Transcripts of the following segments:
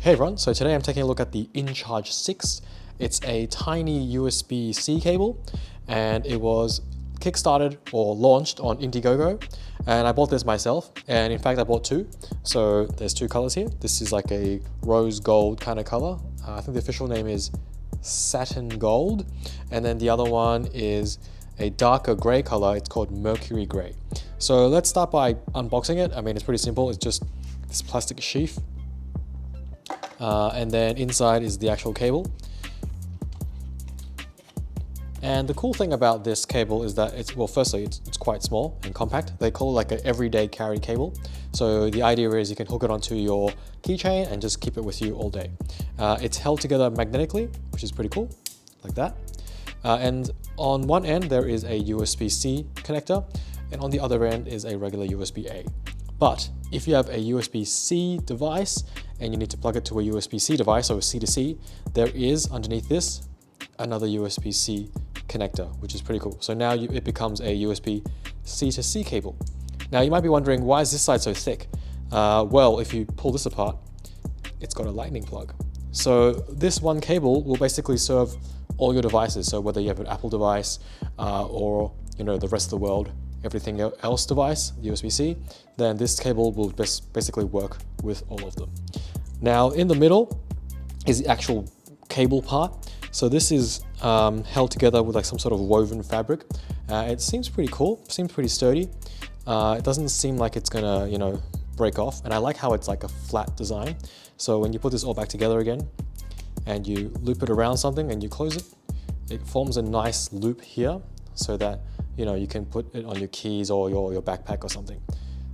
Hey everyone, so today I'm taking a look at the InCharge 6. It's a tiny USB-C cable and it was kickstarted or launched on Indiegogo, and I bought this myself, and in fact I bought two. So there's two colors here. This is like a rose gold kind of color. I think the official name is Satin Gold, and then the other one is a darker gray color. It's called Mercury Gray. So let's start by unboxing it. I mean, it's pretty simple. It's just this plastic sheath. And then inside is the actual cable. And the cool thing about this cable is that firstly, it's quite small and compact. They call it like an everyday carry cable. So the idea is you can hook it onto your keychain and just keep it with you all day. It's held together magnetically, which is pretty cool, like that. And on one end, there is a USB-C connector, and on the other end is a regular USB-A. But if you have a USB-C device and you need to plug it to a USB-C device, or a C2C, there is underneath this another USB-C connector, which is pretty cool. So now it becomes a USB-C to C cable. Now you might be wondering, why is this side so thick? Well, if you pull this apart, it's got a lightning plug. So this one cable will basically serve all your devices. So whether you have an Apple device or the rest of the world, everything else device, USB-C, then this cable will basically work with all of them. Now in the middle is the actual cable part. So this is held together with like some sort of woven fabric. It seems pretty cool, seems pretty sturdy. It doesn't seem like it's gonna, break off. And I like how it's like a flat design. So when you put this all back together again and you loop it around something and you close it, it forms a nice loop here so that you can put it on your keys or your backpack or something.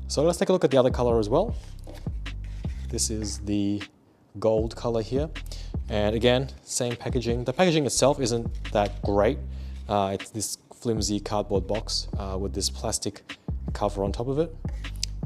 So let's take a look at the other color as well. This is the gold color here. And again, same packaging. The packaging itself isn't that great. It's this flimsy cardboard box with this plastic cover on top of it.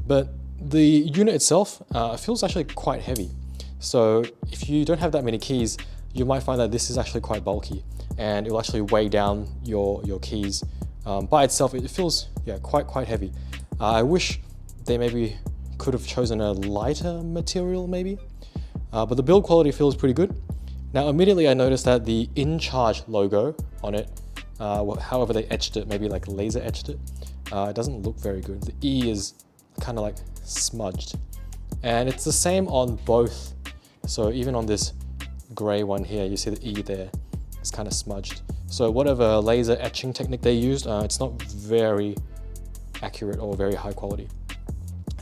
But the unit itself feels actually quite heavy. So if you don't have that many keys, you might find that this is actually quite bulky and it will actually weigh down your keys. By itself, it feels quite heavy. I wish they maybe could have chosen a lighter material maybe, but the build quality feels pretty good. Now immediately I noticed that the InCharge logo on it, however they etched it, maybe like laser etched it, it doesn't look very good. The E is kind of like smudged, and it's the same on both. So even on this gray one here, you see the E there, it's kind of smudged. So whatever laser etching technique they used, it's not very accurate or very high quality.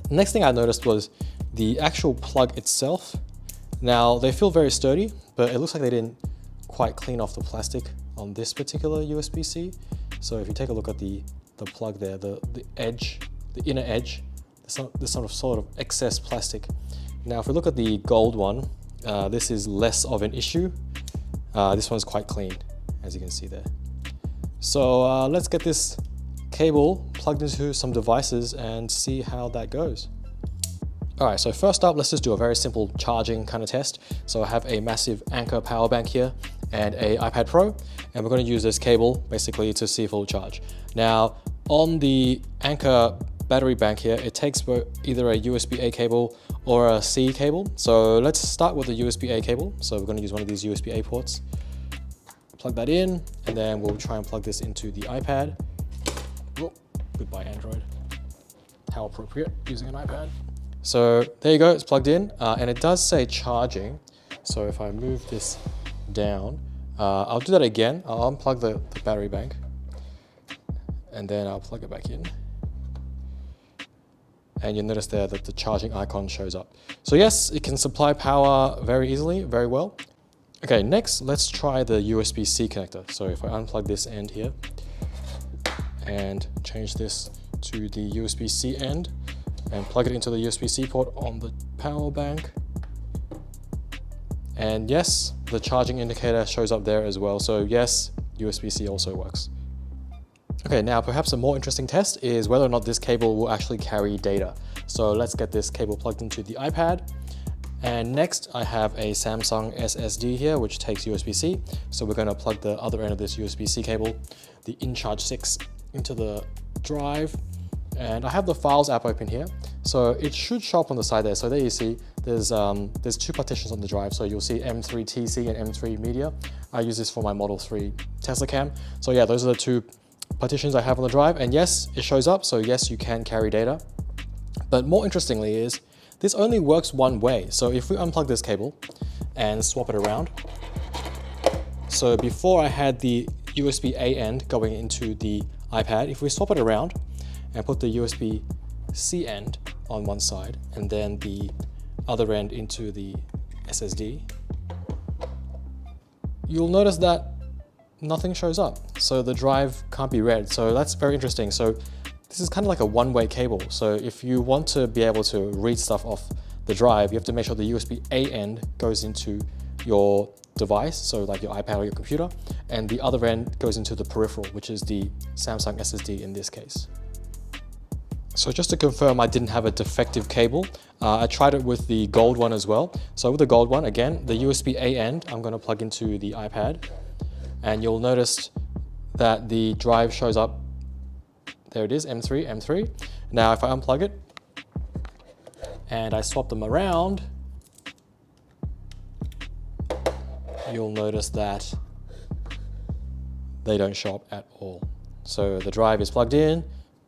The next thing I noticed was the actual plug itself. Now they feel very sturdy, but it looks like they didn't quite clean off the plastic on this particular USB-C. So if you take a look at the plug there, the edge, the inner edge, there's sort of excess plastic. Now if we look at the gold one, this is less of an issue. This one's quite clean, as you can see there. So let's get this cable plugged into some devices and see how that goes. All right, so first up, let's just do a very simple charging kind of test. So I have a massive Anker power bank here and a iPad Pro, and we're going to use this cable basically to see if it'll charge. Now on the Anker battery bank here, it takes either a USB-A cable or a C cable. So let's start with the USB-A cable. So we're going to use one of these USB-A ports. Plug that in, and then we'll try and plug this into the iPad. Oh, goodbye Android. How appropriate, using an iPad. So there you go, it's plugged in, and it does say charging. So if I move this down, I'll do that again. I'll unplug the battery bank, and then I'll plug it back in. And you'll notice there that the charging icon shows up. So yes, it can supply power very easily, very well. Okay, next, let's try the USB-C connector. So if I unplug this end here and change this to the USB-C end and plug it into the USB-C port on the power bank. And yes, the charging indicator shows up there as well. So yes, USB-C also works. Okay, now perhaps a more interesting test is whether or not this cable will actually carry data. So let's get this cable plugged into the iPad. And next I have a Samsung SSD here, which takes USB-C. So we're going to plug the other end of this USB-C cable, the InCharge 6, into the drive. And I have the Files app open here. So it should show up on the side there. So there you see there's two partitions on the drive. So you'll see M3 TC and M3 Media. I use this for my Model 3 Tesla cam. So yeah, those are the two partitions I have on the drive. And yes, it shows up. So yes, you can carry data. But more interestingly is, this only works one way. So if we unplug this cable and swap it around. So before I had the USB-A end going into the iPad. If we swap it around and put the USB-C end on one side and then the other end into the SSD, you'll notice that nothing shows up. So the drive can't be read. So that's very interesting. So this is kind of like a one-way cable. So if you want to be able to read stuff off the drive, you have to make sure the USB-A end goes into your device, so like your iPad or your computer, and the other end goes into the peripheral, which is the Samsung SSD in this case. So just to confirm, I didn't have a defective cable. I tried it with the gold one as well. So with the gold one, again, the USB-A end, I'm going to plug into the iPad, and you'll notice that the drive shows up. There it is, M3. Now if I unplug it and I swap them around, you'll notice that they don't show up at all. So the drive is plugged in,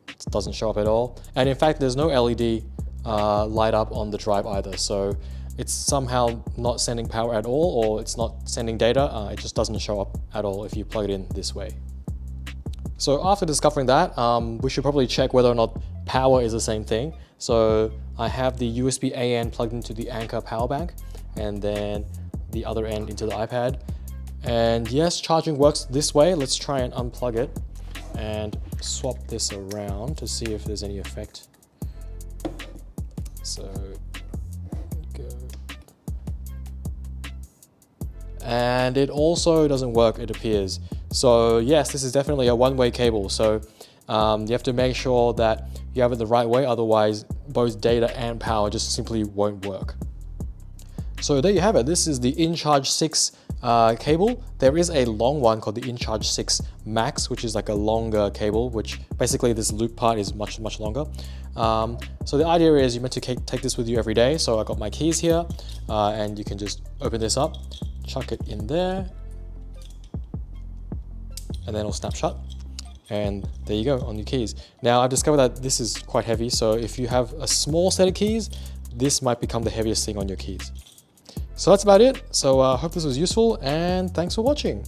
it doesn't show up at all. And in fact, there's no LED light up on the drive either. So it's somehow not sending power at all, or it's not sending data. It just doesn't show up at all if you plug it in this way. So after discovering that, we should probably check whether or not power is the same thing. So I have the USB-A end plugged into the Anker power bank, and then the other end into the iPad. And yes, charging works this way. Let's try and unplug it and swap this around to see if there's any effect. So go. And it also doesn't work, it appears. So yes, this is definitely a one-way cable. So you have to make sure that you have it the right way, otherwise both data and power just simply won't work. So there you have it. This is the InCharge 6 cable. There is a long one called the InCharge 6 Max, which is like a longer cable, which basically this loop part is much longer. So the idea is you're meant to take this with you every day. So I got my keys here, and you can just open this up, chuck it in there, and then it'll snap shut. And there you go on your keys. Now I've discovered that this is quite heavy. So if you have a small set of keys, this might become the heaviest thing on your keys. So that's about it. So I hope this was useful, and thanks for watching.